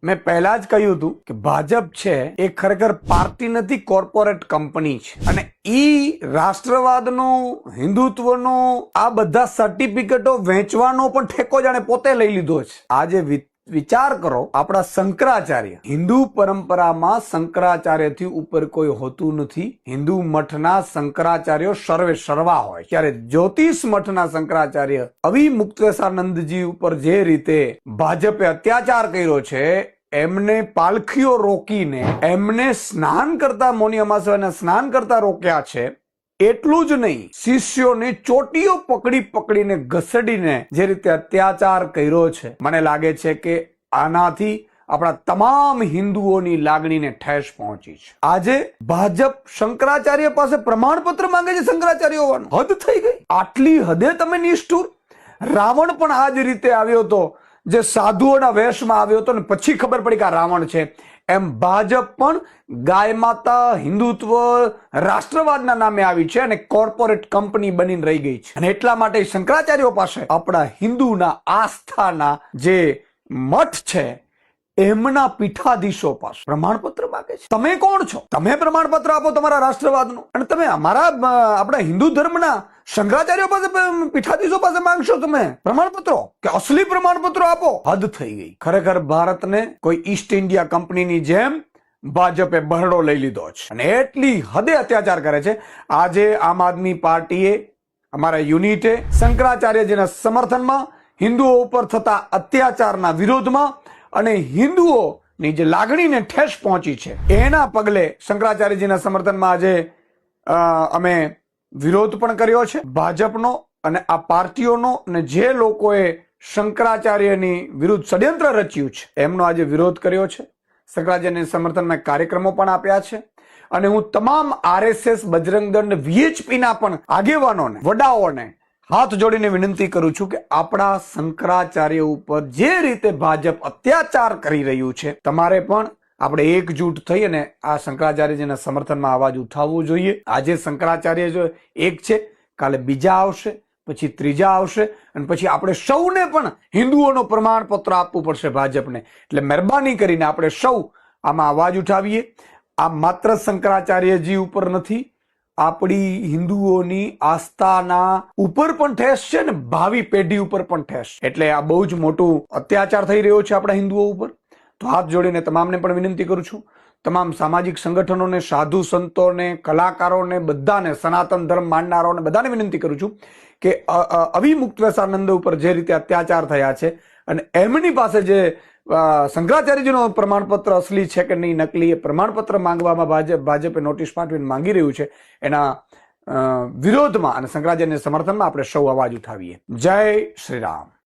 મેં પહેલા જ કહ્યું હતું કે ભાજપ છે એ ખરેખર પાર્ટી નથી, કોર્પોરેટ કંપની છે. અને ઈ રાષ્ટ્રવાદનો, હિન્દુત્વનો આ બધા સર્ટિફિકેટો વેચવાનો પણ ઠેકો જાણે પોતે લઈ લીધો છે. આજે વિચાર કરો, આપણા શંકરાચાર્ય, હિન્દુ પરંપરામાં શંકરાચાર્યથી ઉપર કોઈ હોતું નથી. હિન્દુ મઠના શંકરાચાર્યો સર્વે સર્વા હોય. ત્યારે જ્યોતિષ મઠના શંકરાચાર્ય અવિમુક્તેશાનંદજી ઉપર જે રીતે ભાજપે અત્યાચાર કર્યો છે, એમને પાલખીઓ રોકીને એમને સ્નાન કરતા, મૌની અમાસવાના સ્નાન કરતા રોક્યા છે. એટલું જ નહીં, શિષ્યોને ચોટીઓ પકડીને ઘસડીને જે રીતે અત્યાચાર કર્યો છે, મને લાગે છે કે આનાથી આપણા તમામ હિન્દુઓની લાગણીને ઠેસ પહોંચી છે. આજે ભાજપ શંકરાચાર્ય પાસે પ્રમાણપત્ર માંગે છે. શંકરાચાર્ય હોવાનું હદ થઈ ગઈ. આટલી હદે તમે નિષ્ઠુર. રાવણ પણ આ જ રીતે આવ્યો હતો, જે સાધુઓના વેશમાં આવ્યો હતો ને પછી ખબર પડી કે આ રાવણ છે. એમ ભાજપ પણ ગાય માતા, હિન્દુત્વ, રાષ્ટ્રવાદના નામે આવી છે અને કોર્પોરેટ કંપની બનીને રહી ગઈ છે. અને એટલા માટે શંકરાચાર્યો પાસે, આપણા હિન્દુના આસ્થાના જે મઠ છે, એમના પીઠાધીશો પાસે પ્રમાણપત્ર માંગે છે. તમે કોણ છો? તમે પ્રમાણપત્ર આપો તમારા રાષ્ટ્રવાદનું, અને તમે આપણા હિન્દુ ધર્મના શંકરાચાર્યો પાસે, પીઠાધીશો પાસે માંગશો તમે પ્રમાણપત્રો? કે અસલી પ્રમાણપત્રો આપો? હદ થઈ ગઈ. ખરેખર ભારતને કોઈ ઈસ્ટ ઇન્ડિયા કંપનીની જેમ ભાજપે બરડો લઈ લીધો છે અને એટલી હદે અત્યાચાર કરે છે. આજે આમ આદમી પાર્ટીએ, અમારા યુનિટે શંકરાચાર્યજીના સમર્થનમાં, હિન્દુઓ ઉપર થતા અત્યાચારના વિરોધમાં અને હિન્દુઓની જે લાગણીને ઠેસ પહોંચી છે, એના પગલે શંકરાચાર્યજીના સમર્થનમાં આજે અમે વિરોધ પણ કર્યો છે ભાજપનો અને આ પાર્ટીઓનો. અને જે લોકોએ શંકરાચાર્યની વિરુદ્ધ ષડયંત્ર રચ્યું છે, એમનો આજે વિરોધ કર્યો છે. શંકરાચાર્યના સમર્થનમાં કાર્યક્રમો પણ આપ્યા છે. અને હું તમામ RSS, બજરંગ દળ, VHP ના પણ આગેવાનોને, વડાઓને હાથ જોડીને વિનંતી કરું છું કે આપણા શંકરાચાર્ય ઉપર જે રીતે ભાજપ અત્યાચાર કરી રહ્યું છે, તમારે પણ આપણે એકજૂટ થઈ અને આ શંકરાચાર્યજીના સમર્થનમાં અવાજ ઉઠાવવું જોઈએ. આજે શંકરાચાર્ય જો એક છે, કાલે બીજા આવશે, પછી ત્રીજા આવશે, અને પછી આપણે સૌને પણ હિન્દુઓનો પ્રમાણપત્ર આપવું પડશે ભાજપને. એટલે મહેરબાની કરીને આપણે સૌ આમાં અવાજ ઉઠાવીએ. આ માત્ર શંકરાચાર્યજી ઉપર નથી, આપણી હિન્દુઓની આસ્થાના ઉપર પણ ઠેસ છે ને ભાવિ પેઢી ઉપર પણ ઠેસ. એટલે આ બહુ જ મોટું અત્યાચાર થઈ રહ્યો છે આપણા હિન્દુઓ ઉપર. તો હાથ જોડીને તમામને પણ વિનંતી કરું છું, તમામ સામાજિક સંગઠનોને, સાધુ સંતોને, કલાકારોને, બધાને, સનાતન ધર્મ માનનારાઓને બધાને વિનંતી કરું છું કે અવિમુક્તેશાનંદ ઉપર જે રીતે અત્યાચાર થયા છે અને એમની પાસે જે શંકરાચાર્યજીનો પ્રમાણપત્ર અસલી છે કે નહીં, નકલી, એ પ્રમાણપત્ર માંગવામાં ભાજપે નોટિસ પાઠવીને માંગી રહ્યું છે, એના વિરોધમાં અને શંકરાચાર્યના સમર્થનમાં આપણે સૌ અવાજ ઉઠાવીએ. જય શ્રી રામ.